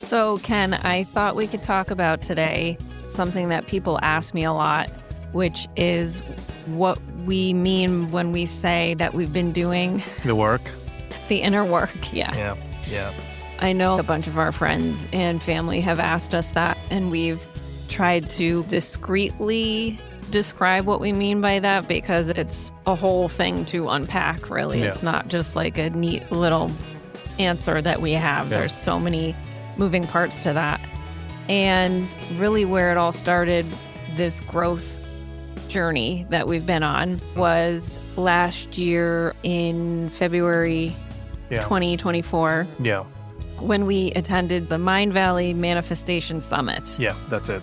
So, Ken, I thought we could talk about today something that people ask me a lot, which is what we mean when we say that we've been doing The work. the inner work. Yeah. Yeah. I know a bunch of our friends and family have asked us that, and we've tried to discreetly describe what we mean by that because it's a whole thing to unpack, really. Yeah. It's not just like a neat little answer that we have. Yeah. There's so many moving parts to that. And really where it all started, this growth journey that we've been on, was last year in February 2024 Yeah. when we attended the Mind Valley Manifestation Summit. Yeah. That's it.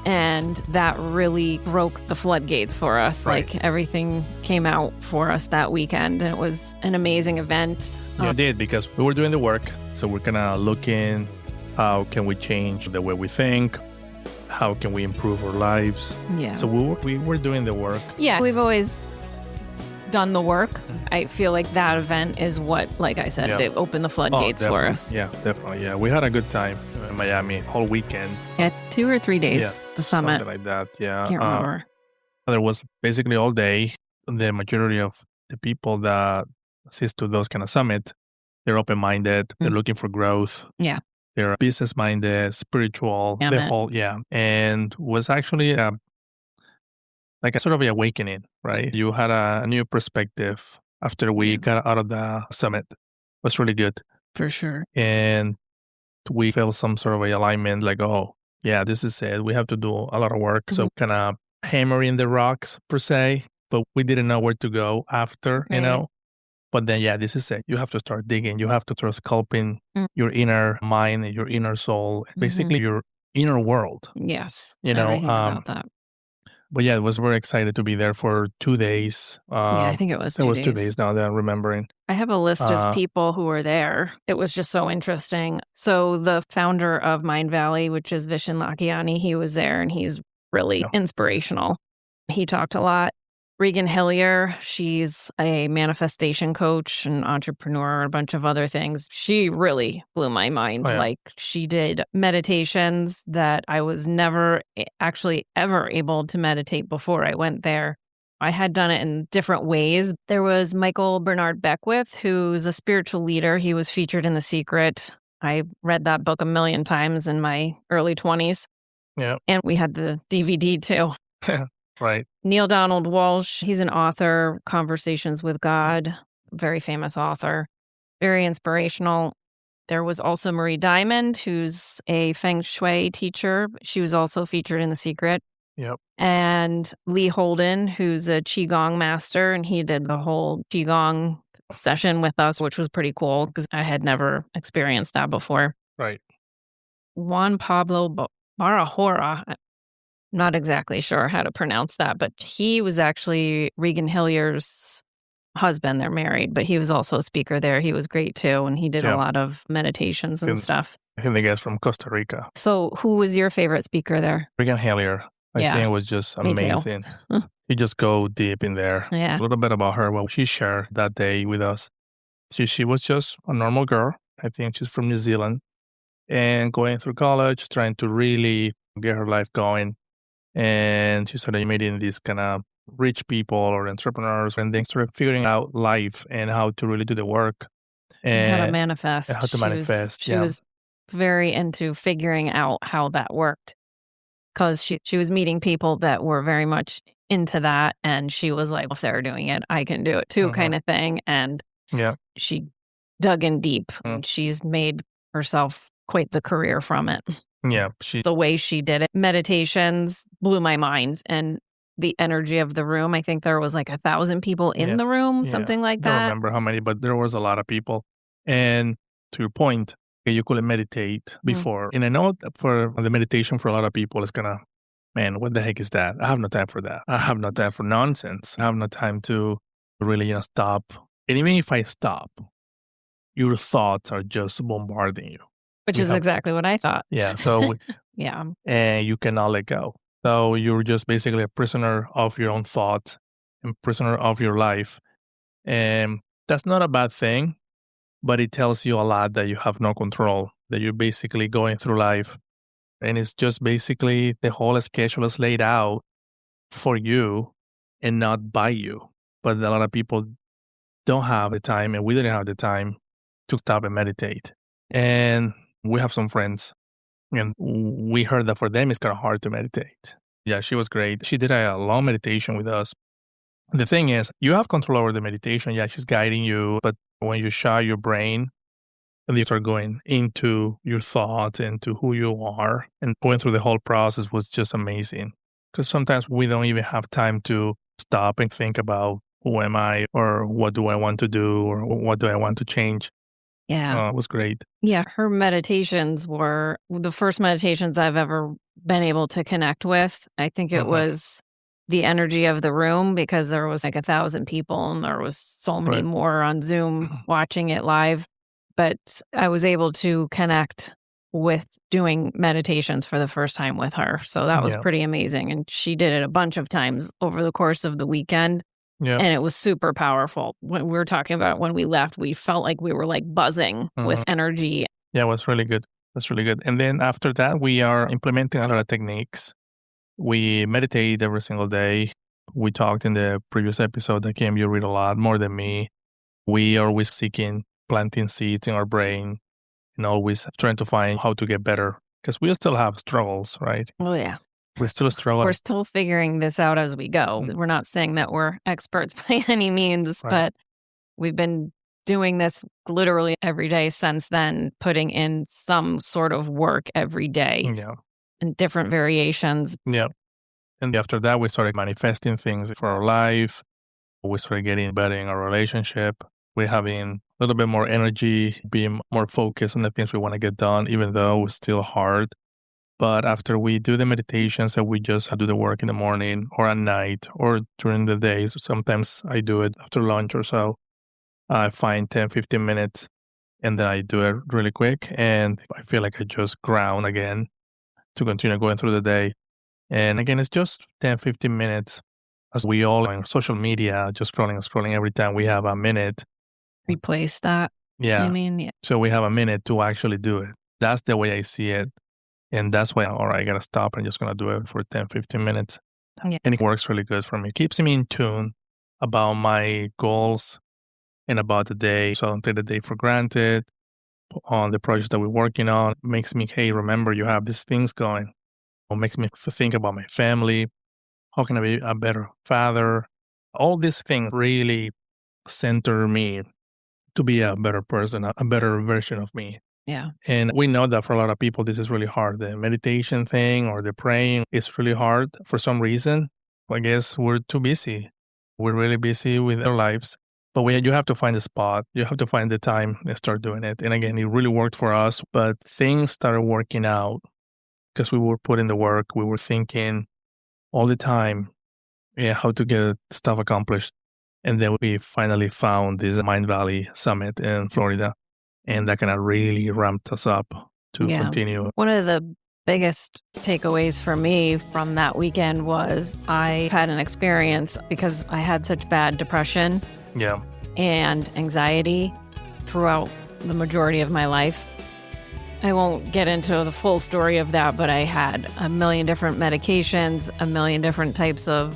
And that really broke the floodgates for us. Right. Like everything came out for us that weekend. And it was an amazing event. Yeah, it did, because we were doing the work. So we're kind of looking, how can we change the way we think? How can we improve our lives? Yeah. So we were doing the work. Yeah, we've always done the work. I feel like that event is what, like I said, Yeah. it opened the floodgates for Definitely. us. Yeah, definitely. Yeah, we had a good time in Miami whole weekend. Yeah, 2 or 3 days, the summit. Something like that. Yeah. Can't remember. There was basically all day. The majority of the people that assist to those kind of summit, they're open-minded. They're looking for growth. Yeah. They're business-minded, spiritual, Damn the it. whole, and was actually like a sort of awakening, right? You had a new perspective after we got out of the summit. It was really good. For sure. And we felt some sort of a alignment, like, oh, yeah, this is it. We have to do a lot of work. So kind of hammering the rocks per se, but we didn't know where to go after, Right. But then, yeah, this is it. You have to start digging. You have to start sculpting your inner mind and your inner soul, basically your inner world, Yes. you know. Everything about that. But yeah, I was very excited to be there for 2 days. Yeah, I think it was It 2 was 2 days. days now that I'm remembering. I have a list of people who were there. It was just so interesting. So the founder of Mind Valley, which is Vishen Lakhiani, he was there and he's really inspirational. He talked a lot. Regan Hillier, she's a manifestation coach, an entrepreneur, a bunch of other things. She really blew my mind. Oh, yeah. Like she did meditations that I was never actually ever able to meditate before I went there. I had done it in different ways. There was Michael Bernard Beckwith, who's a spiritual leader. He was featured in The Secret. I read that book a million times in my early 20s. Yeah. And we had the DVD too. Right. Neil Donald Walsh, he's an author, Conversations with God, very famous author, very inspirational. There was also Marie Diamond, who's a Feng Shui teacher. She was also featured in The Secret. Yep. And Lee Holden, who's a Qigong master, and he did the whole Qigong session with us, which was pretty cool because I had never experienced that before. Right. Juan Pablo Barahora, I'm not exactly sure how to pronounce that, but he was actually Regan Hillier's husband. They're married, but he was also a speaker there. He was great too, and he did a lot of meditations and stuff. I think the guy's from Costa Rica. So who was your favorite speaker there? Regan Hillier. I think it was just me too. amazing. You just go deep in there. Yeah. A little bit about her, what she shared that day with us. She was just a normal girl. I think she's from New Zealand and going through college, trying to really get her life going. And she started meeting these kind of rich people or entrepreneurs, and they started figuring out life and how to really do the work. And how to manifest. How to manifest. She was very into figuring out how that worked because she was meeting people that were very much into that. And she was like, if they're doing it, I can do it too, kind of thing. And she dug in deep. And she's made herself quite the career from it. Yeah. The way she did it, meditations blew my mind. And the energy of the room, I think there was like 1,000 people in the room, something like I don't that. remember how many, but there was a lot of people. And to your point, you couldn't meditate before. And I know that for the meditation for a lot of people, it's kind of, man, what the heck is that? I have no time for that. I have no time for nonsense. I have no time to really stop. And even if I stop, your thoughts are just bombarding you. Which is exactly what I thought. Yeah. So, and you cannot let go. So you're just basically a prisoner of your own thoughts and prisoner of your life. And that's not a bad thing, but it tells you a lot that you have no control that you're basically going through life. And it's just basically the whole schedule is laid out for you and not by you. But a lot of people don't have the time, and we didn't have the time to stop and meditate. And we have some friends, and we heard that for them, it's kind of hard to meditate. Yeah, she was great. She did a long meditation with us. The thing is, you have control over the meditation. Yeah, she's guiding you. But when you shut your brain and you start going into your thoughts, into who you are, and going through the whole process was just amazing. Because sometimes we don't even have time to stop and think about who am I, or what do I want to do, or what do I want to change. Yeah. It was great. Yeah, her meditations were the first meditations I've ever been able to connect with. I think it was the energy of the room, because there was like 1,000 people and there was so many Right. more on Zoom watching it live. But I was able to connect with doing meditations for the first time with her. So that was Yeah. pretty amazing. And she did it a bunch of times over the course of the weekend. Yeah. And it was super powerful. When we were talking about when we left, we felt like we were like buzzing with energy. Yeah, it was really good. That's really good. And then after that, we are implementing a lot of techniques. We meditate every single day. We talked in the previous episode that Kim, you read a lot more than me. We are always seeking, planting seeds in our brain, and always trying to find how to get better, because we still have struggles, right? Oh, yeah. We're still struggling. We're still figuring this out as we go. We're not saying that we're experts by any means, Right. but we've been doing this literally every day since then, putting in some sort of work every day Yeah. and different variations. Yeah. And after that, we started manifesting things for our life. We started getting better in our relationship. We're having a little bit more energy, being more focused on the things we want to get done, even though it's still hard. But after we do the meditations, and we just do the work in the morning or at night or during the days, sometimes I do it after lunch or so. I find 10, 15 minutes, and then I do it really quick. And I feel like I just ground again to continue going through the day. And again, it's just 10, 15 minutes. As we all on social media, just scrolling and scrolling every time we have a minute. Replace that. Yeah. I mean, yeah. So we have a minute to actually do it. That's the way I see it. And that's why, all right, I got to stop and just going to do it for 10, 15 minutes. Yeah. And it works really good for me. It keeps me in tune about my goals and about the day. So I don't take the day for granted on the projects that we're working on. It makes me, hey, remember you have these things going. It makes me think about my family. How can I be a better father? All these things really center me to be a better person, a better version of me. Yeah. And we know that for a lot of people, this is really hard. The meditation thing or the praying is really hard for some reason. I guess we're too busy. We're really busy with our lives. But you have to find a spot. You have to find the time and start doing it. And again, it really worked for us. But things started working out because we were putting the work. We were thinking all the time how to get stuff accomplished. And then we finally found this Mind Valley Summit in Florida. And that kind of really ramped us up to continue. One of the biggest takeaways for me from that weekend was I had an experience because I had such bad depression and anxiety throughout the majority of my life. I won't get into the full story of that, but I had a million different medications, a million different types of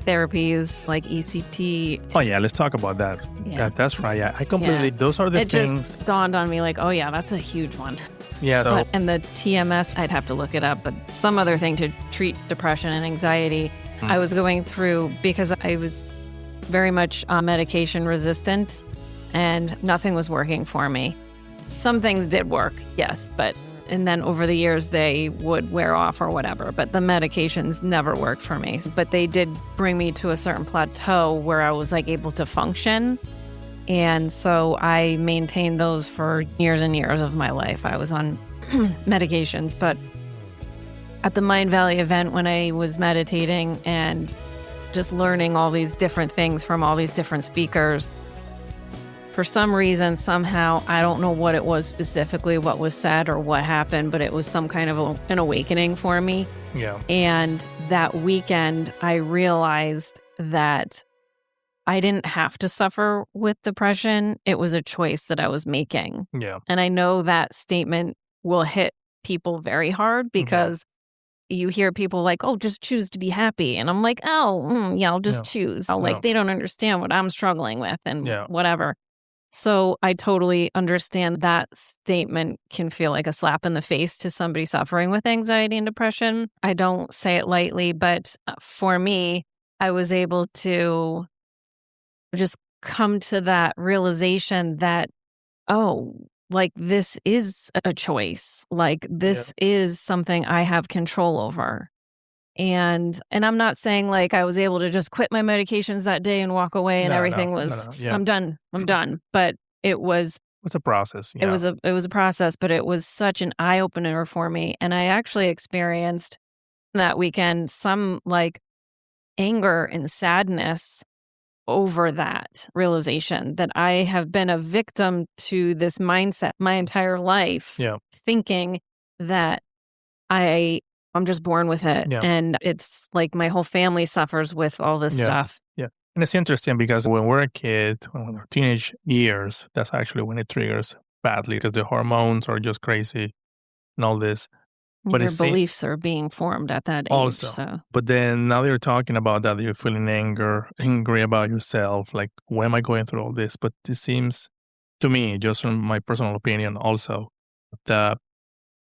therapies like ECT. Oh, yeah, let's talk about that. Yeah, that's right. Yeah, I completely, those are the things. It just dawned on me like, oh, yeah, that's a huge one. Yeah. And the TMS, I'd have to look it up, but some other thing to treat depression and anxiety. I was going through because I was very much medication resistant and nothing was working for me. Some things did work, yes, and then over the years they would wear off or whatever, but the medications never worked for me. But they did bring me to a certain plateau where I was like able to function. And so I maintained those for years and years of my life. I was on medications, but at the Mind Valley event when I was meditating and just learning all these different things from all these different speakers, for some reason, somehow, I don't know what it was specifically, what was said or what happened, but it was some kind of an awakening for me. Yeah. And that weekend, I realized that I didn't have to suffer with depression. It was a choice that I was making. Yeah. And I know that statement will hit people very hard because you hear people like, "Oh, just choose to be happy." And I'm like, "Oh, yeah, I'll just choose." Like, they don't understand what I'm struggling with and whatever. So I totally understand that statement can feel like a slap in the face to somebody suffering with anxiety and depression. I don't say it lightly, but for me, I was able to just come to that realization that, oh, like this is a choice. Like this is something I have control over. And I'm not saying like I was able to just quit my medications that day and walk away and everything was I'm done. I'm done. But it was It's a process. it was a process, but it was such an eye opener for me. And I actually experienced that weekend some like anger and sadness over that realization that I have been a victim to this mindset my entire life, thinking that I'm just born with it. And it's like my whole family suffers with all this stuff. Yeah. And it's interesting because when we're a kid, when we're teenage years, that's actually when it triggers badly because the hormones are just crazy and all this. But your beliefs are being formed at that age. Also, so. But then now you're talking about that you're feeling angry about yourself. Like, why am I going through all this? But it seems to me, just from my personal opinion, also that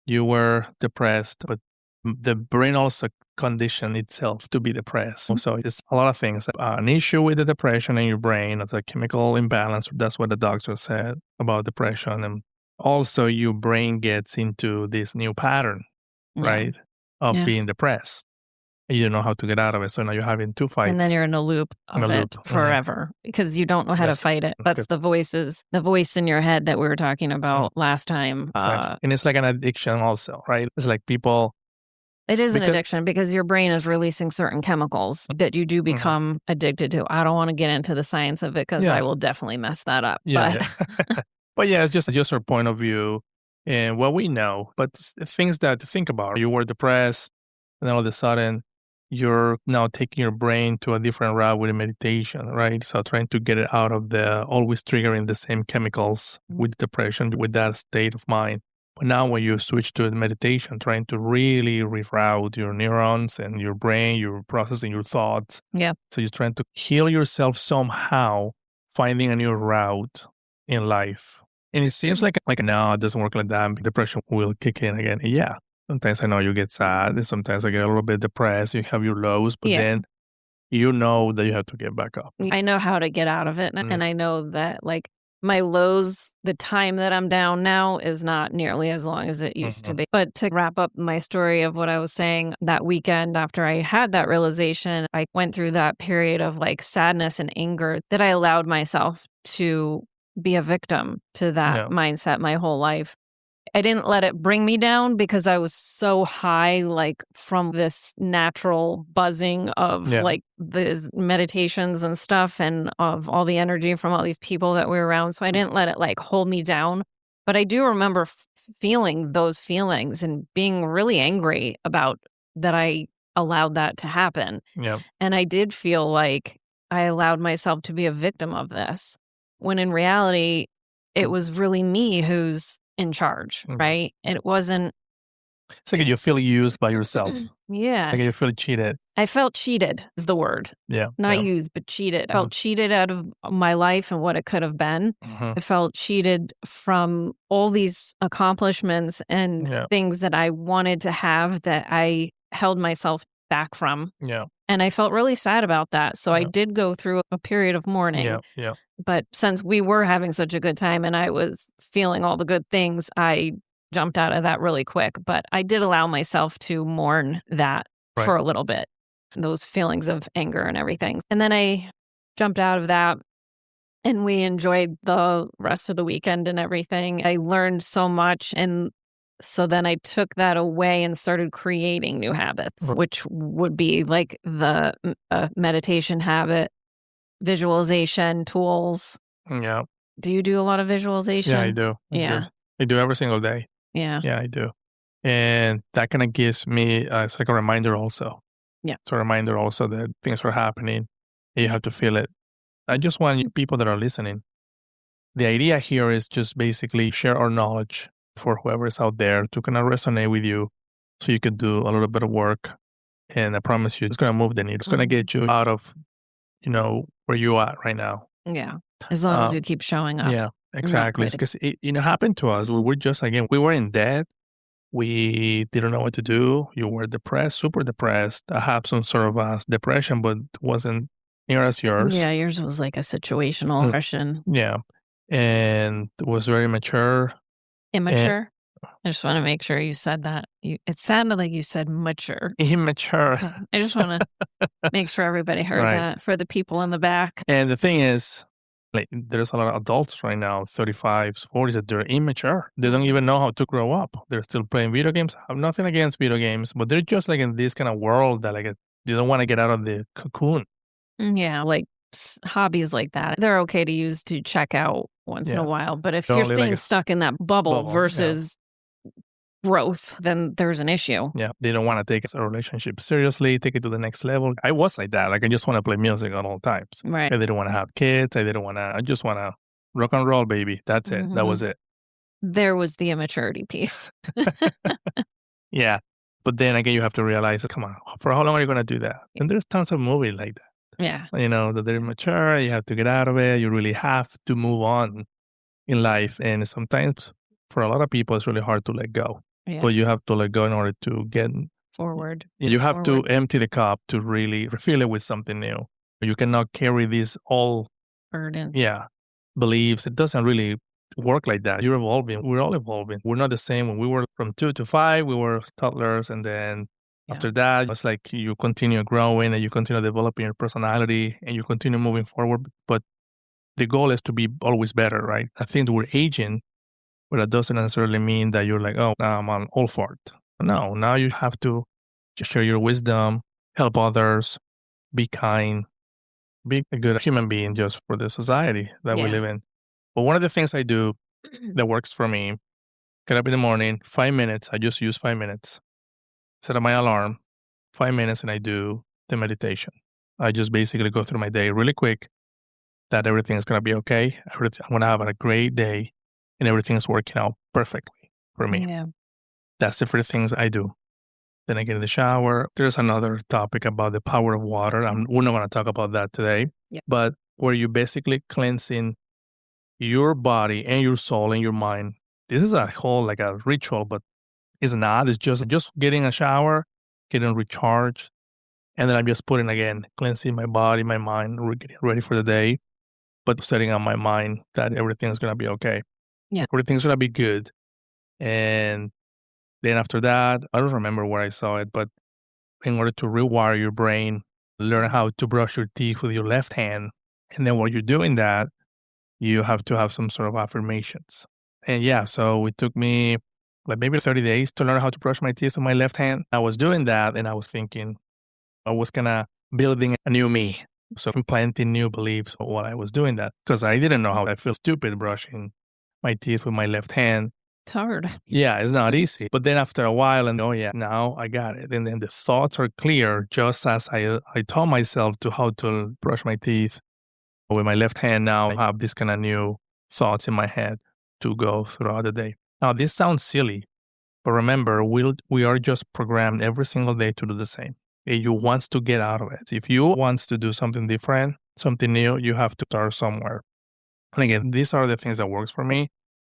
you were depressed, but the brain also conditioned itself to be depressed. So it's a lot of things. An issue with the depression in your brain, it's a chemical imbalance. That's what the doctor said about depression. And also your brain gets into this new pattern, right, of being depressed. And you don't know how to get out of it. So now you're having two fights. And then you're in a loop of it forever because you don't know how to fight it. That's the voice in your head that we were talking about last time. Exactly. And it's like an addiction also, right? It's like people. It is an addiction because your brain is releasing certain chemicals that you do become addicted to. I don't want to get into the science of it because I will definitely mess that up. But yeah, it's just our point of view and what we know. But things that to think about. You were depressed, and all of a sudden, you're now taking your brain to a different route with meditation, right? So trying to get it out of the always triggering the same chemicals with depression, with that state of mind. But now when you switch to meditation, trying to really reroute your neurons and your brain, you're processing your thoughts. Yeah. So you're trying to heal yourself somehow, finding a new route in life. And it seems like no, it doesn't work like that. Depression will kick in again. Yeah. Sometimes I know you get sad. Sometimes I get a little bit depressed. You have your lows, but then you know that you have to get back up. I know how to get out of it. And I know that like my lows, the time that I'm down now is not nearly as long as it used to be. But to wrap up my story of what I was saying, that weekend after I had that realization, I went through that period of like sadness and anger that I allowed myself to be a victim to that mindset my whole life. I didn't let it bring me down because I was so high, like from this natural buzzing of like these meditations and stuff and of all the energy from all these people that we were around. So I didn't let it like hold me down. But I do remember feeling those feelings and being really angry about that I allowed that to happen. And I did feel like I allowed myself to be a victim of this, when in reality, it was really me who's in charge, right? It wasn't. It's like you feel used by yourself. Yes. Like you feel cheated. I felt cheated is the word. Not used, but cheated. I felt cheated out of my life and what it could have been. I felt cheated from all these accomplishments and things that I wanted to have that I held myself back from. And I felt really sad about that. So I did go through a period of mourning. But since we were having such a good time and I was feeling all the good things, I jumped out of that really quick. But I did allow myself to mourn that for a little bit, those feelings of anger and everything. And then I jumped out of that and we enjoyed the rest of the weekend and everything. I learned so much. And so then I took that away and started creating new habits, which would be like the meditation habit, visualization tools. Do you do a lot of visualization? Yeah, I do. I do every single day. Yeah, I do. And that kind of gives me, it's like a reminder also. It's a reminder also that things are happening and you have to feel it. I just want people that are listening. The idea here is just basically share our knowledge for whoever is out there to kind of resonate with you so you can do a little bit of work. And I promise you, it's going to move the needle. It's going to get you out of, where you are right now. Yeah. As long as you keep showing up. Yeah, exactly. Because it happened to us. We were just, again, we were in debt. We didn't know what to do. You were depressed, super depressed. I had some sort of depression, but wasn't near as yours. Yeah, yours was like a situational depression. Yeah. And it was very mature. Immature? I just want to make sure you said that. It sounded like you said mature. Immature. I just want to make sure everybody heard that for the people in the back. And the thing is, like, there's a lot of adults right now, 35s, 40s, that they're immature. They don't even know how to grow up. They're still playing video games. I have nothing against video games, but they're just like in this kind of world that they don't want to get out of the cocoon. Yeah, like hobbies like that. They're okay to use to check out once in a while. But if you're staying stuck in that bubble versus growth, then there's an issue. Yeah, they don't want to take a relationship seriously, take it to the next level. I was like that. Like, I just want to play music at all times. Right. I didn't want to have kids. I just want to rock and roll, baby. That's it. That was it. There was the immaturity piece. Yeah. But then again, you have to realize, come on, for how long are you going to do that? And there's tons of movies like that. Yeah. That they're mature. You have to get out of it. You really have to move on in life. And sometimes for a lot of people, it's really hard to let go. Yeah. But you have to let go in order to get forward. You have to empty the cup to really refill it with something new. You cannot carry these all burden. Yeah. Beliefs. It doesn't really work like that. You're evolving. We're all evolving. We're not the same. When we were from 2 to 5, we were toddlers. And then after that, it's like you continue growing and you continue developing your personality and you continue moving forward. But the goal is to be always better, right? I think we're aging, but that doesn't necessarily mean that you're like, oh, I'm on all for it. No, now you have to just share your wisdom, help others, be kind, be a good human being just for the society that we live in. But one of the things I do that works for me, get up in the morning, 5 minutes. I just use 5 minutes. Set up my alarm, 5 minutes, and I do the meditation. I just basically go through my day really quick, that everything is going to be okay. I'm going to have a great day, and everything is working out perfectly for me. Yeah. That's the first things I do. Then I get in the shower. There's another topic about the power of water. We're not going to talk about that today, but where you're basically cleansing your body and your soul and your mind. This is a whole, like a ritual, but it's not. It's just getting a shower, getting recharged, and then I'm just putting, again, cleansing my body, my mind, getting ready for the day, but setting up my mind that everything's going to be okay. Yeah. Everything's going to be good. And then after that, I don't remember where I saw it, but in order to rewire your brain, learn how to brush your teeth with your left hand. And then while you're doing that, you have to have some sort of affirmations. And so it took me like maybe 30 days to learn how to brush my teeth with my left hand. I was doing that and I was thinking I was kind of building a new me. So implanting new beliefs while I was doing that, because I didn't know how I feel stupid brushing my teeth with my left hand. It's hard. Yeah, it's not easy. But then after a while, and now I got it. And then the thoughts are clear, just as I taught myself to how to brush my teeth with my left hand. Now I have this kind of new thoughts in my head to go throughout the day. Now, this sounds silly, but remember, we are just programmed every single day to do the same. And you want to get out of it. If you want to do something different, something new, you have to start somewhere. And again, these are the things that works for me.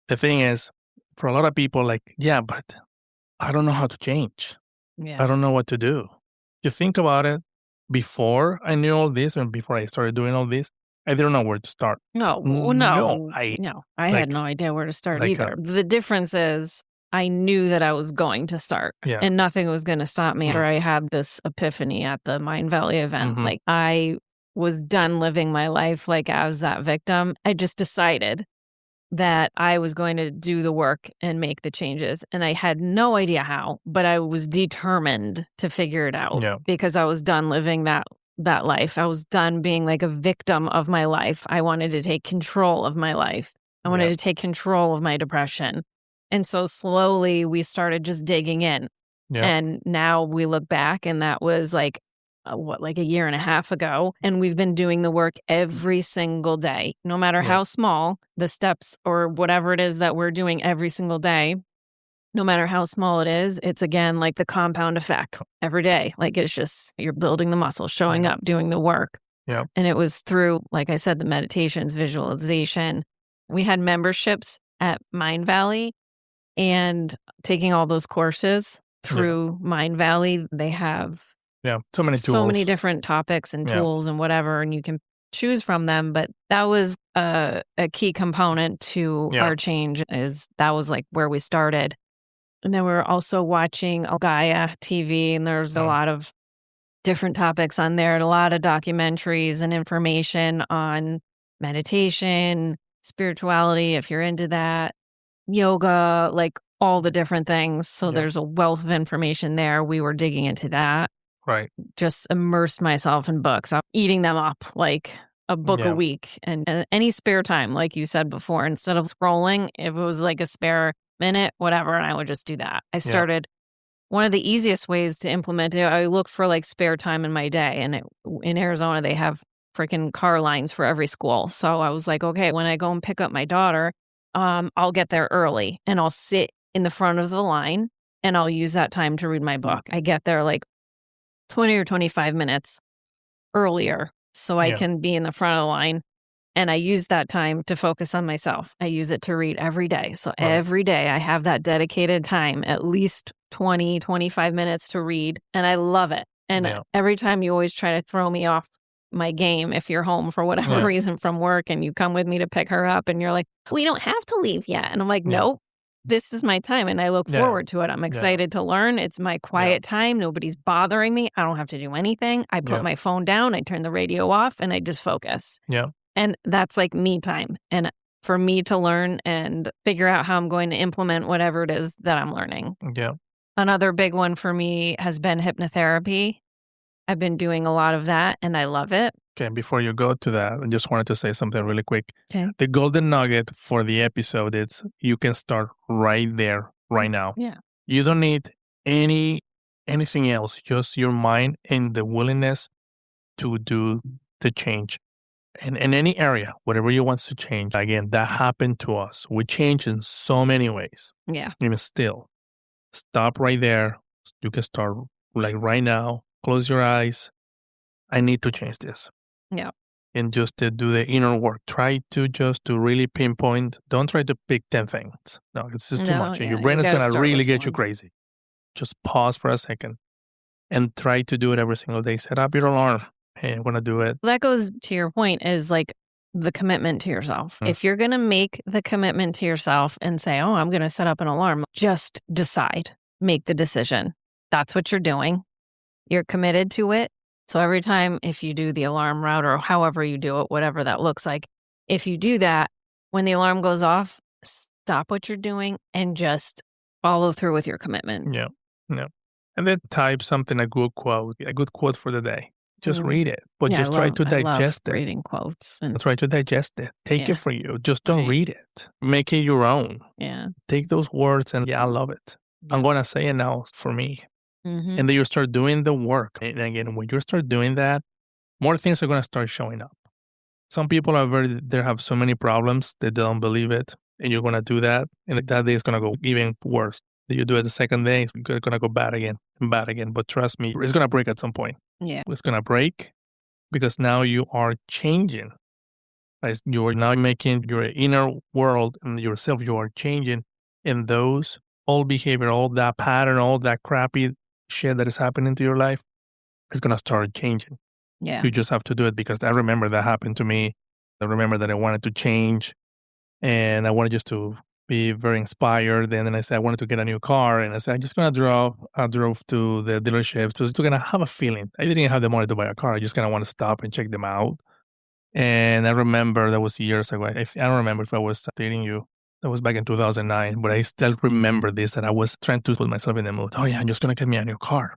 The thing is, for a lot of people, like, but I don't know how to change. Yeah. I don't know what to do. You think about it, before I knew all this and before I started doing all this, I didn't know where to start. I had no idea where to start either. The difference is I knew that I was going to start and nothing was going to stop me after I had this epiphany at the Mind Valley event. Like, I was done living my life like as that victim. I just decided that I was going to do the work and make the changes. And I had no idea how, but I was determined to figure it out because I was done living that life. I was done being like a victim of my life. I wanted to take control of my life. I wanted to take control of my depression. And so slowly we started just digging in. Yeah. And now we look back and that was like, like a year and a half ago. And we've been doing the work every single day, no matter how small the steps or whatever it is that we're doing every single day. no matter how small it is, it's again like the compound effect every day. Like it's just, you're building the muscle, showing up, doing the work. Yeah. And it was through, like I said, the meditations, visualization. We had memberships at Mind Valley, and taking all those courses through Mind Valley, they have so many so many tools. different topics and tools and whatever, and you can choose from them. But that was a key component to our change, is that was like where we started. And then we were also watching Gaia TV, and there's a lot of different topics on there, and a lot of documentaries and information on meditation, spirituality, if you're into that, yoga, like all the different things. So there's a wealth of information there. We were digging into that. Right. Just immersed myself in books. I'm eating them up like a book a week. And any spare time, like you said before, instead of scrolling, if it was like a spare minute, whatever, and I would just do that. I started, one of the easiest ways to implement it, I look for like spare time in my day. And in Arizona, they have freaking car lines for every school. So I was like, okay, when I go and pick up my daughter, I'll get there early and I'll sit in the front of the line and I'll use that time to read my book. I get there like 20 or 25 minutes earlier so I can be in the front of the line. And I use that time to focus on myself. I use it to read every day. So every day I have that dedicated time, at least 20, 25 minutes to read. And I love it. And every time you always try to throw me off my game if you're home for whatever reason from work, and you come with me to pick her up and you're like, we don't have to leave yet. And I'm like, nope, this is my time. And I look forward to it. I'm excited to learn. It's my quiet time. Nobody's bothering me. I don't have to do anything. I put my phone down. I turn the radio off and I just focus. And that's like me time. And for me to learn and figure out how I'm going to implement whatever it is that I'm learning. Another big one for me has been hypnotherapy. I've been doing a lot of that and I love it. Okay, before you go to that, I just wanted to say something really quick. Okay. The golden nugget for the episode is you can start right there, right now. Yeah. You don't need anything else, just your mind and the willingness to do the change. And in any area, whatever you want to change, again, that happened to us. We change in so many ways. Yeah. Even still, stop right there. You can start like right now. Close your eyes. I need to change this. Yeah. And just to do the inner work. Try to just to really pinpoint. Don't try to pick 10 things. No, it's just too much. And your brain is going to really get you crazy. Just pause for a second and try to do it every single day. Set up your alarm. Hey, I'm going to do it. That goes to your point, is like the commitment to yourself. If you're going to make the commitment to yourself and say, oh, I'm going to set up an alarm, just decide, make the decision. That's what you're doing. You're committed to it. So every time, if you do the alarm route or however you do it, whatever that looks like, if you do that, when the alarm goes off, stop what you're doing and just follow through with your commitment. Yeah. And then type something, a good quote for the day. Just read it, but just try to digest it. Reading quotes. And try to digest it. Take it for you. Just don't read it. Make it your own. Yeah. Take those words and I love it. I'm going to say it now for me. Mm-hmm. And then you start doing the work. And again, when you start doing that, more things are going to start showing up. Some people they have so many problems that they don't believe it. And you're going to do that. And that day is going to go even worse. You do it the second day, it's going to go bad again and bad again. But trust me, it's going to break at some point. Yeah. It's going to break because now you are changing. Right? You're now making your inner world and yourself, you are changing. And those old behavior, all that pattern, all that crappy shit that is happening to your life is going to start changing. Yeah. You just have to do it because I remember that happened to me. I remember that I wanted to change and I wanted just to be very inspired. And then I said, I wanted to get a new car. And I said, I'm just going to drive. I drove to the dealership to kind of have a feeling. I didn't have the money to buy a car. I just kind of want to stop and check them out. And I remember that was years ago. I don't remember if I was dating you. That was back in 2009. But I still remember this, that I was trying to put myself in the mood. Oh, yeah, I'm just going to get me a new car.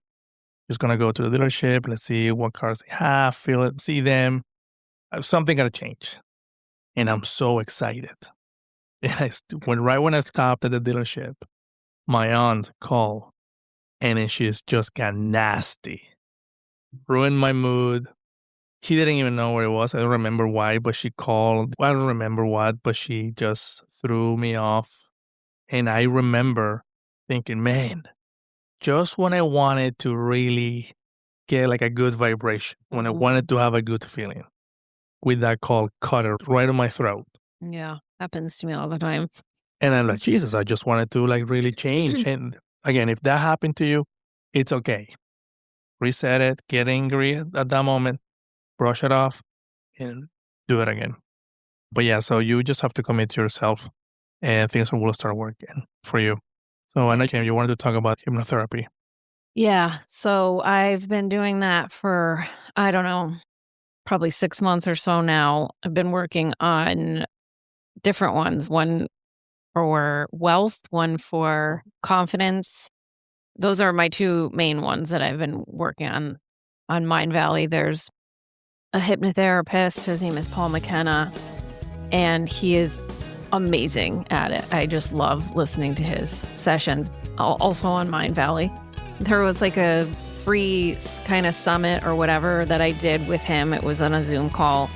Just going to go to the dealership. Let's see what cars they have, feel it, see them. Something got to change. And I'm so excited. And right when I stopped at the dealership, my aunt called and then she's just got nasty. Ruined my mood. She didn't even know where it was. I don't remember why, but she called. I don't remember what, but she just threw me off. And I remember thinking, man, just when I wanted to really get like a good vibration, when I wanted to have a good feeling, with that call cut it right on my throat. Yeah, happens to me all the time. And I'm like, Jesus, I just wanted to like really change. And again, if that happened to you, it's okay. Reset it, get angry at that moment, brush it off, and do it again. But yeah, so you just have to commit to yourself and things will start working for you. So I know, Kim, you wanted to talk about hypnotherapy. Yeah, so I've been doing that for, I don't know, probably 6 months or so now. I've been working on different ones, one for wealth, one for confidence. Those are my 2 main ones that I've been working on Mind Valley. There's a hypnotherapist, his name is Paul McKenna, and he is amazing at it. I just love listening to his sessions. Also on Mind Valley, there was like a free kind of summit or whatever that I did with him. It was on a Zoom call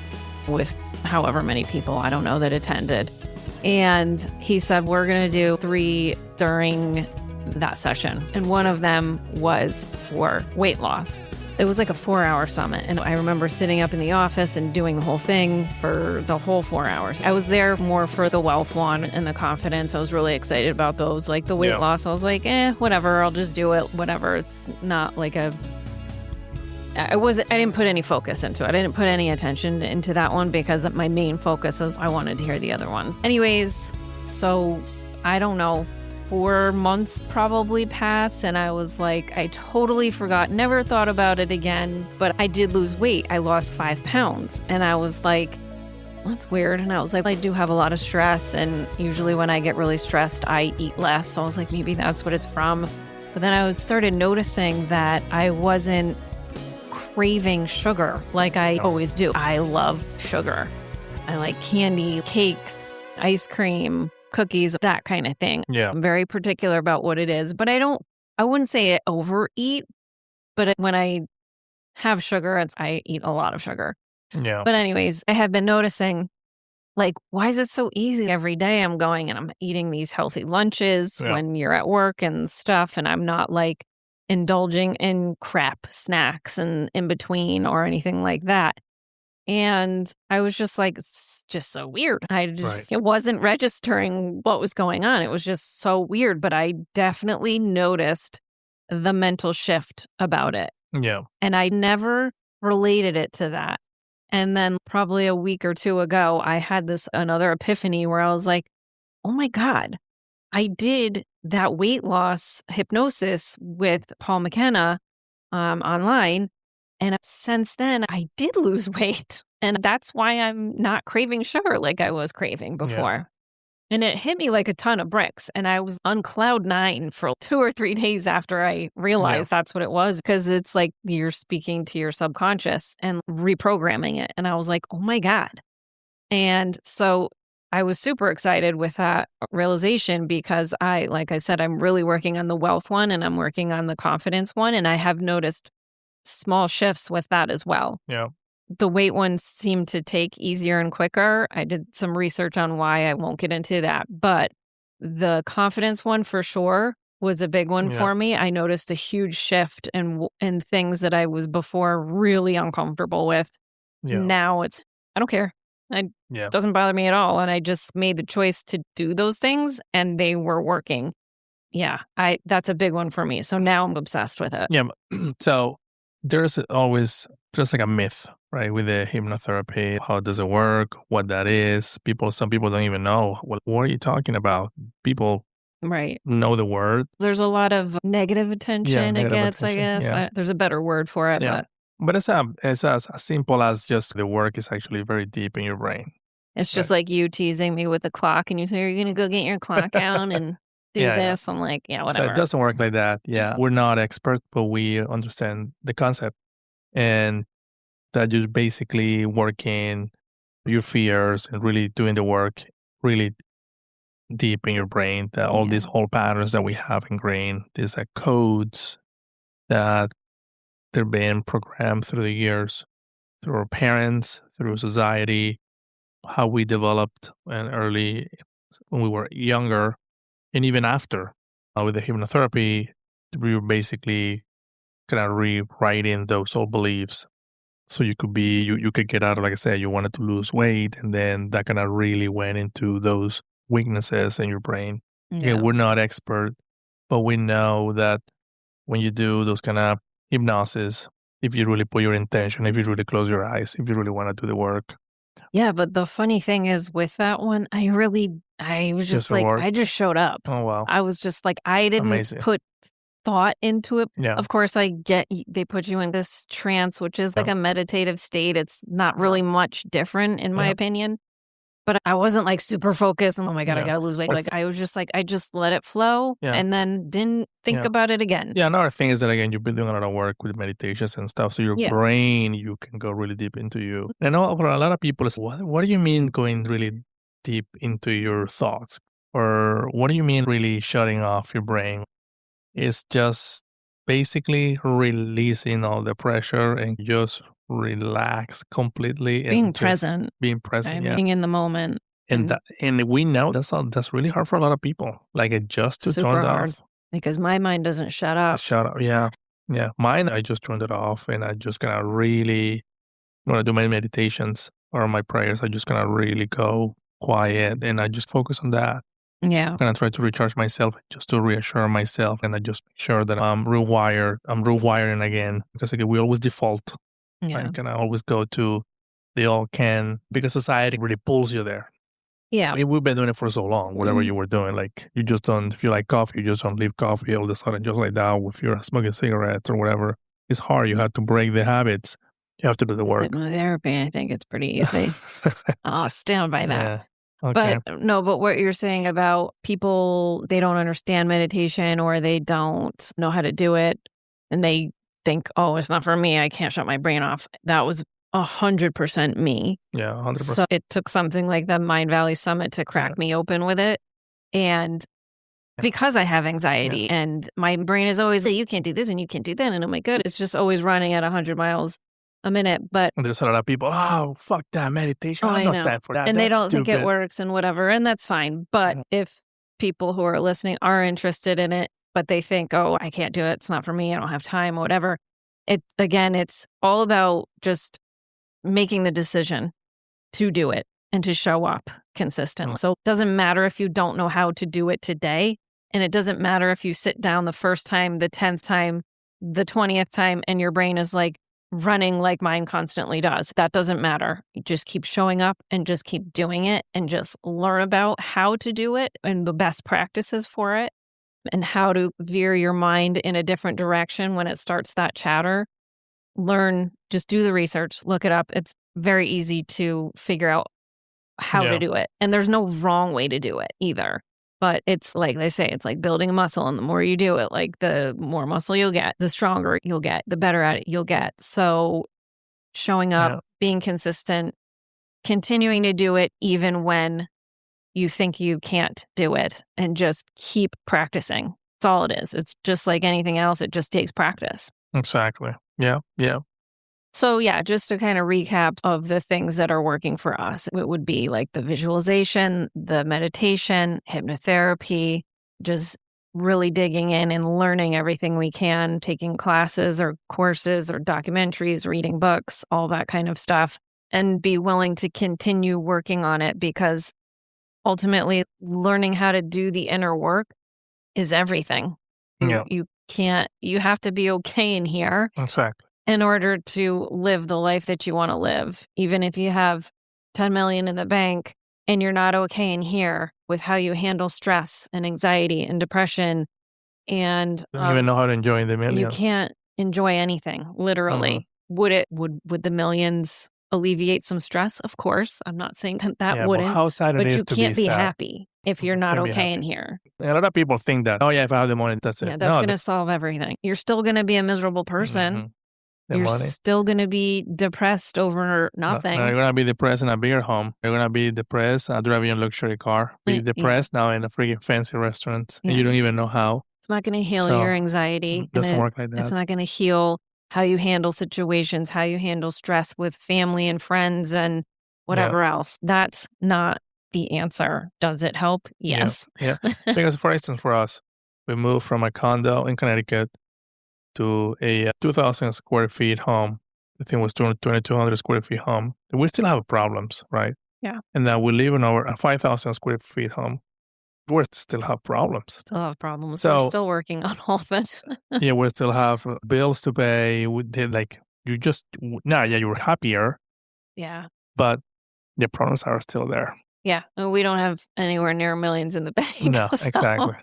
with however many people, I don't know, that attended. And he said, we're going to do 3 during that session. And one of them was for weight loss. It was like a 4-hour summit. And I remember sitting up in the office and doing the whole thing for the whole 4 hours. I was there more for the wealth one and the confidence. I was really excited about those. Like the weight loss, I was like, whatever, I'll just do it. Whatever. It's not like I didn't put any focus into it. I didn't put any attention into that one because my main focus is I wanted to hear the other ones. Anyways, so I don't know, 4 months probably passed and I was like, I totally forgot, never thought about it again, but I did lose weight. I lost 5 pounds and I was like, that's weird. And I was like, I do have a lot of stress and usually when I get really stressed, I eat less. So I was like, maybe that's what it's from. But then I started noticing that I wasn't craving sugar like I always do. I love sugar. I like candy, cakes, ice cream, cookies, that kind of thing. Yeah. I'm very particular about what it is, but I wouldn't say I overeat, but when I have sugar, I eat a lot of sugar. Yeah. But anyways, I have been noticing, like, why is it so easy every day I'm going and I'm eating these healthy lunches when you're at work and stuff, and I'm not like indulging in crap snacks and in between or anything like that. And I was just like, it's just so weird. It wasn't registering what was going on. It was just so weird. But I definitely noticed the mental shift about it. Yeah. And I never related it to that. And then probably a week or 2 ago, I had another epiphany where I was like, oh my God, I did that weight loss hypnosis with Paul McKenna online. And since then, I did lose weight. And that's why I'm not craving sugar like I was craving before. Yeah. And it hit me like a ton of bricks. And I was on cloud 9 for 2 or 3 days after I realized that's what it was. Because it's like you're speaking to your subconscious and reprogramming it. And I was like, oh my God. And so I was super excited with that realization because like I said, I'm really working on the wealth one and I'm working on the confidence one. And I have noticed small shifts with that as well. Yeah. The weight ones seem to take easier and quicker. I did some research on why. I won't get into that. But the confidence one for sure was a big one for me. I noticed a huge shift in things that I was before really uncomfortable with. Yeah. Now I don't care. It doesn't bother me at all. And I just made the choice to do those things and they were working. Yeah, that's a big one for me. So now I'm obsessed with it. Yeah. So there's like a myth, right, with the hypnotherapy. How does it work? What that is? Some people don't even know. What are you talking about? People know the word. There's a lot of negative attention it gets, I guess. Yeah. There's a better word for it. Yeah. But it's as simple as just the work is actually very deep in your brain. It's just like you teasing me with the clock and you say, are you going to go get your clock out and do this? Yeah. I'm like, yeah, whatever. So it doesn't work like that. Yeah. We're not experts, but we understand the concept. And that just basically working your fears and really doing the work really deep in your brain, that all these old patterns that we have ingrained, these codes that they're being programmed through the years, through our parents, through society, how we developed and early when we were younger, and even after. With the hypnotherapy, we're basically kind of rewriting those old beliefs. So you could be, you could get out of, like I said, you wanted to lose weight, and then that kind of really went into those weaknesses in your brain. Again, Yeah. we're not expert, but we know that when you do those kind of hypnosis, if you really put your intention, if you really close your eyes, if you really want to do the work, Yeah, but the funny thing is with that one, I was just just will like, work. I just showed up. Oh, wow. I was just like, I didn't Amazing. put thought into it. Yeah. Of course, I get they put you in this trance, which is like Yeah. a meditative state. It's not Yeah. really much different, in my Yeah. opinion. But I wasn't like super focused and, oh my God, I Yeah. gotta lose weight. Or Like, I was just like, I just let it flow Yeah. and then didn't think Yeah. about it again. Yeah, another thing is that again, you've been doing a lot of work with meditations and stuff. So your Yeah. brain, you can go really deep into you. I know for a lot of people, it's what do you mean going really deep into your thoughts? Or what do you mean really shutting off your brain? It's just basically releasing all the pressure and just relax completely and Being just present, being present. Yeah. being in the moment, And and and we know that's really hard for a lot of people. Like just to turn super it hard off. because my mind doesn't shut up. Shut up. Yeah. Yeah. Mine, I just turned it off and I just kind of really, when I do my meditations or my prayers, I just kind of really go quiet and I just focus on that. Yeah. And I try to recharge myself just to reassure myself. And I just make sure that I'm rewired. I'm rewiring again because again, we always default. Yeah. Right? And I always go to the all can because society really pulls you there. Yeah. We've been doing it for so long, whatever you were doing. Like, you just don't, if you like coffee, you just don't leave coffee all of a sudden, just like that. If you're smoking cigarettes or whatever, it's hard. You have to break the habits. You have to do the work. Hypnotherapy, I think it's pretty easy. I'll stand by that. Yeah. Okay. But no, but what you're saying about people, they don't understand meditation or they don't know how to do it and they think, oh, it's not for me. I can't shut my brain off. That was 100% me. Yeah, 100%. So it took something like the Mind Valley Summit to crack me open with it. And because I have anxiety and my brain is always like, you can't do this and you can't do that. And I'm like, good. It's just always running at 100 miles a minute. But And there's a lot of people, oh, fuck that meditation. I I'm not know. time for that. And they That's don't think it stupid." works and whatever. And that's fine. But if people who are listening are interested in it, but they think, oh, I can't do it. It's not for me. I don't have time or whatever. It's all about just making the decision to do it and to show up consistently. So it doesn't matter if you don't know how to do it today. And it doesn't matter if you sit down the first time, the 10th time, the 20th time, and your brain is like running like mine constantly does. That doesn't matter. You just keep showing up and just keep doing it and just learn about how to do it and the best practices for it and how to veer your mind in a different direction when it starts that chatter. Learn, just do the research, look it up. It's very easy to figure out how to do it. And there's no wrong way to do it either. But it's like they say, it's like building a muscle. And the more you do it, like the more muscle you'll get, the stronger you'll get, the better at it you'll get. So showing up, being consistent, continuing to do it even when you think you can't do it, and just keep practicing. That's all it is. It's just like anything else. It just takes practice. Exactly. Yeah. Yeah. So yeah, just to kind of recap of the things that are working for us, it would be like the visualization, the meditation, hypnotherapy, just really digging in and learning everything we can, taking classes or courses or documentaries, reading books, all that kind of stuff, and be willing to continue working on it because ultimately learning how to do the inner work is everything. You have to be okay in here. Exactly. In order to live the life that you want to live, even if you have 10 million in the bank and you're not okay in here with how you handle stress and anxiety and depression and Don't even know how to enjoy the million. You can't enjoy anything, literally. Would the millions alleviate some stress? Of course. I'm not saying that wouldn't. But how sad it is you to can't be sad. happy if you're not okay in here. A lot of people think that, oh yeah, if I have the money, that's it. Yeah, that's going to solve everything. You're still going to be a miserable person. You're still going to be depressed over nothing. You're going to be depressed in a bigger home. You're going to be depressed driving a luxury car. Be depressed now in a freaking fancy restaurant. And you don't even know how. It's not going to heal your anxiety. It doesn't work like that. It's not going to heal how you handle situations, how you handle stress with family and friends and whatever else. That's not the answer. Does it help? Yes. Yeah. Because for instance, for us, We moved from a condo in Connecticut to a 2,000 square feet home. I think it was 2,200 square feet home. We still have problems, right? Yeah. And now we live in a 5,000 square feet home. We still have problems. Still have problems. So, we're still working on all of it. yeah, we still have bills to pay. We did you're happier, Yeah. but the problems are still there. Yeah. And we don't have anywhere near millions in the bank. No, so- exactly.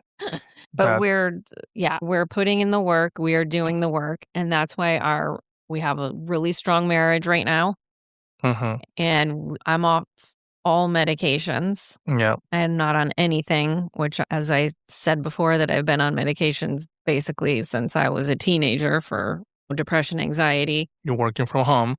But we're putting in the work. We are doing the work. And that's why we have a really strong marriage right now. Mm-hmm. And I'm off all medications. Yeah. I'm not on anything, which, as I said before, that I've been on medications basically since I was a teenager for depression, anxiety. You're working from home.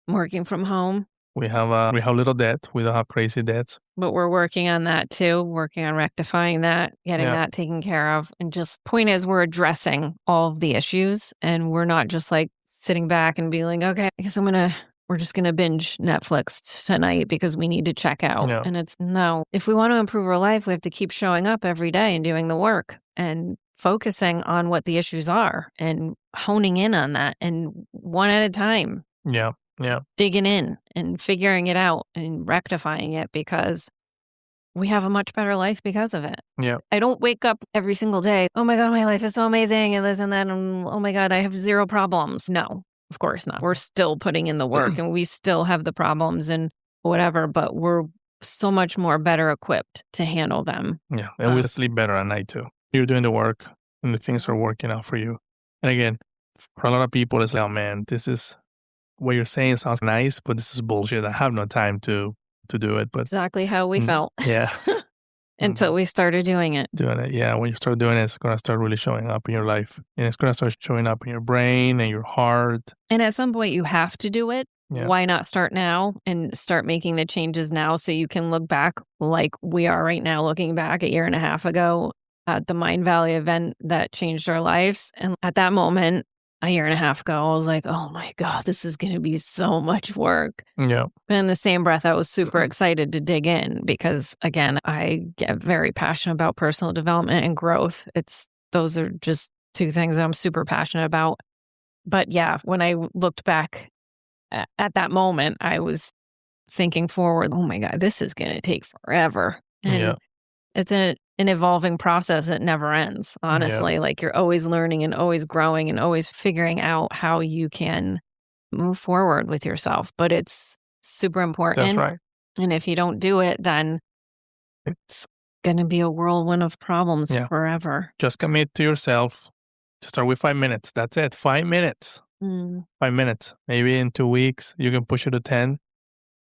I'm working from home. We have little debt. We don't have crazy debts. But we're working on that too, working on rectifying that, getting that taken care of. And just point is we're addressing all of the issues and we're not just like sitting back and being like, okay, I guess we're just going to binge Netflix tonight because we need to check out. Yeah. And it's no, if we want to improve our life, we have to keep showing up every day and doing the work and focusing on what the issues are and honing in on that and one at a time. Yeah. Yeah. Digging in and figuring it out and rectifying it because we have a much better life because of it. Yeah. I don't wake up every single day, oh my God, my life is so amazing and this and that, and oh my God, I have zero problems. No, of course not. We're still putting in the work and we still have the problems and whatever, but we're so much more better equipped to handle them. Yeah. And we sleep better at night too. You're doing the work and the things are working out for you. And again, for a lot of people, it's like, oh man, this is what you're saying sounds nice, but this is bullshit. I have no time to do it. But exactly how we felt. Yeah. Until we started doing it. Yeah. When you start doing it, it's going to start really showing up in your life. And it's going to start showing up in your brain and your heart. And at some point, you have to do it. Yeah. Why not start now and start making the changes now so you can look back like we are right now, looking back a year and a half ago at the Mind Valley event that changed our lives. And at that moment, a year and a half ago, I was like, oh my God, this is going to be so much work. Yeah. But in the same breath, I was super excited to dig in because, again, I get very passionate about personal development and growth. Those are just two things that I'm super passionate about. But yeah, when I looked back at that moment, I was thinking forward, oh my God, this is going to take forever. And it's an evolving process that never ends, honestly. Like you're always learning and always growing and always figuring out how you can move forward with yourself. But it's super important. That's right. And if you don't do it, then it's going to be a whirlwind of problems forever. Just commit to yourself. Start with 5 minutes. That's it. 5 minutes. 5 minutes. Maybe in 2 weeks, you can push it to 10.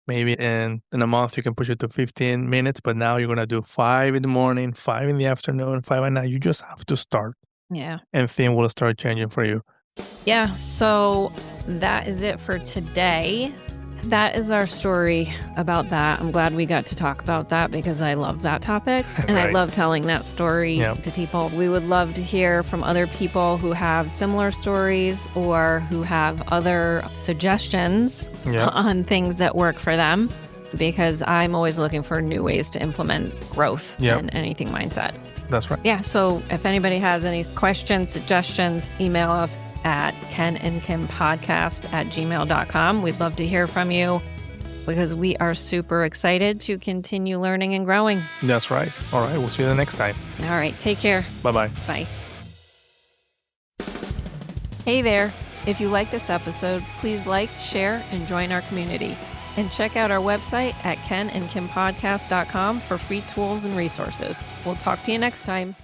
Maybe in a month, you can push it to 15 minutes, but now you're going to do 5 in the morning, 5 in the afternoon, 5 at night. You just have to start. Yeah. And things will start changing for you. Yeah. So that is it for today. That is our story about that. I'm glad we got to talk about that because I love that topic and Right. I love telling that story to people. We would love to hear from other people who have similar stories or who have other suggestions on things that work for them because I'm always looking for new ways to implement growth in anything mindset. That's right. Yeah. So if anybody has any questions, suggestions, email us at kenandkimpodcast@gmail.com. We'd love to hear from you because we are super excited to continue learning and growing. That's right. All right. We'll see you the next time. All right. Take care. Bye-bye. Bye. Hey there. If you like this episode, please like, share, and join our community. And check out our website at kenandkimpodcast.com for free tools and resources. We'll talk to you next time.